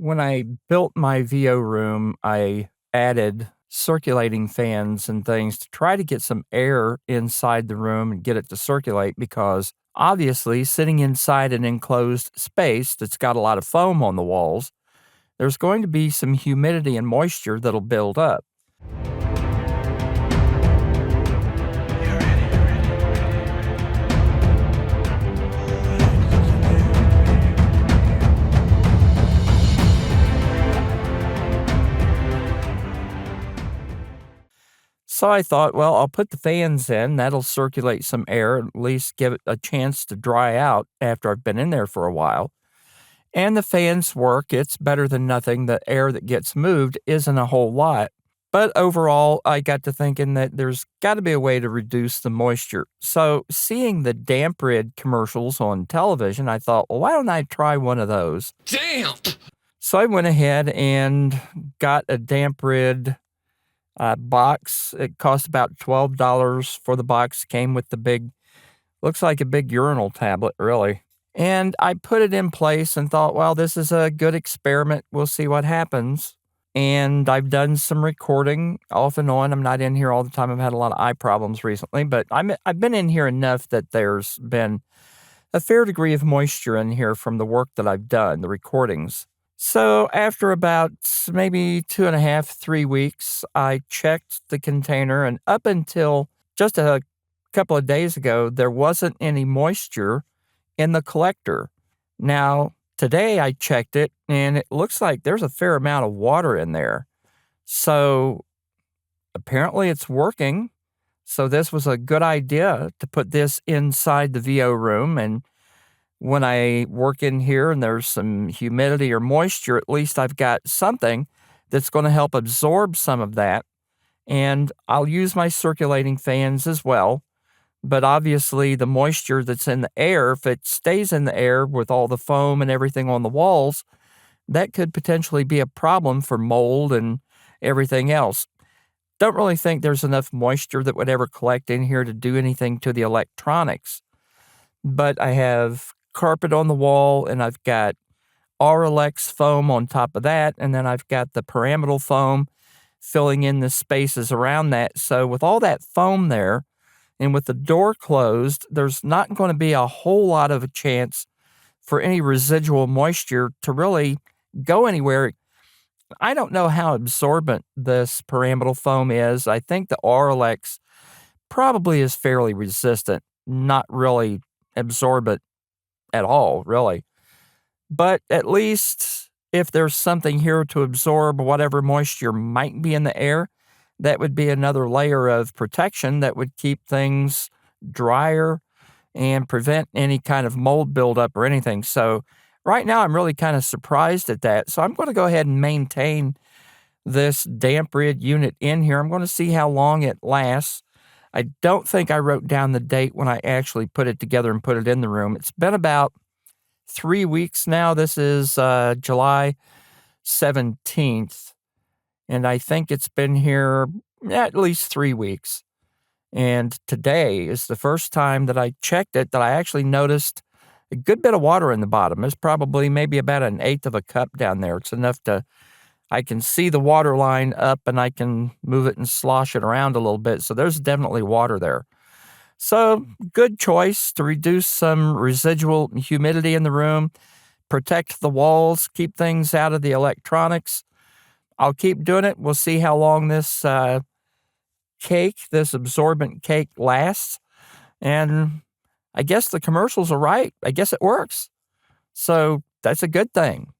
When I built my VO room, I added circulating fans and things to try to get some air inside the room and get it to circulate because obviously, sitting inside an enclosed space that's got a lot of foam on the walls, there's going to be some humidity and moisture that'll build up. So I thought, well, I'll put the fans in. That'll circulate some air, at least give it a chance to dry out after I've been in there for a while. And the fans work. It's better than nothing. The air that gets moved isn't a whole lot. But overall, I got to thinking that there's got to be a way to reduce the moisture. So seeing the DampRid commercials on television, I thought, well, why don't I try one of those? Damn! So I went ahead and got a DampRid box. It cost about $12 for the box. Came with the big, looks like a big urinal tablet, really. And I put it in place and thought, well, this is a good experiment. We'll see what happens. And I've done some recording off and on. I'm not in here all the time. I've had a lot of eye problems recently, but I've been in here enough that there's been a fair degree of moisture in here from the work that I've done, the recordings. So after about maybe 2.5, 3 weeks, I checked the container, and up until just a couple of days ago, there wasn't any moisture in the collector. Now, today I checked it, and it looks like there's a fair amount of water in there. So apparently it's working. So this was a good idea to put this inside the VO room, and when I work in here and there's some humidity or moisture, at least I've got something that's going to help absorb some of that. And I'll use my circulating fans as well. But obviously, the moisture that's in the air, if it stays in the air with all the foam and everything on the walls, that could potentially be a problem for mold and everything else. Don't really think there's enough moisture that would ever collect in here to do anything to the electronics. But I have carpet on the wall, and I've got Auralex foam on top of that, and then I've got the pyramidal foam filling in the spaces around that. So with all that foam there, and with the door closed, there's not going to be a whole lot of a chance for any residual moisture to really go anywhere. I don't know how absorbent this pyramidal foam is. I think the Auralex probably is fairly resistant, not really absorbent at all, really. But at least if there's something here to absorb whatever moisture might be in the air, that would be another layer of protection that would keep things drier and prevent any kind of mold buildup or anything. So right now I'm really kind of surprised at that. So I'm going to go ahead and maintain this DampRid unit in here. I'm going to see how long it lasts. I don't think I wrote down the date when I actually put it together and put it in the room. It's been about 3 weeks now. This is July 17th. And I think it's been here at least 3 weeks. And today is the first time that I checked it that I actually noticed a good bit of water in the bottom. There's probably maybe about 1/8 of a cup down there. It's enough I can see the water line up, and I can move it and slosh it around a little bit. So there's definitely water there. So good choice to reduce some residual humidity in the room, protect the walls, keep things out of the electronics. I'll keep doing it. We'll see how long this this absorbent cake lasts. And I guess the commercials are right. I guess it works. So that's a good thing.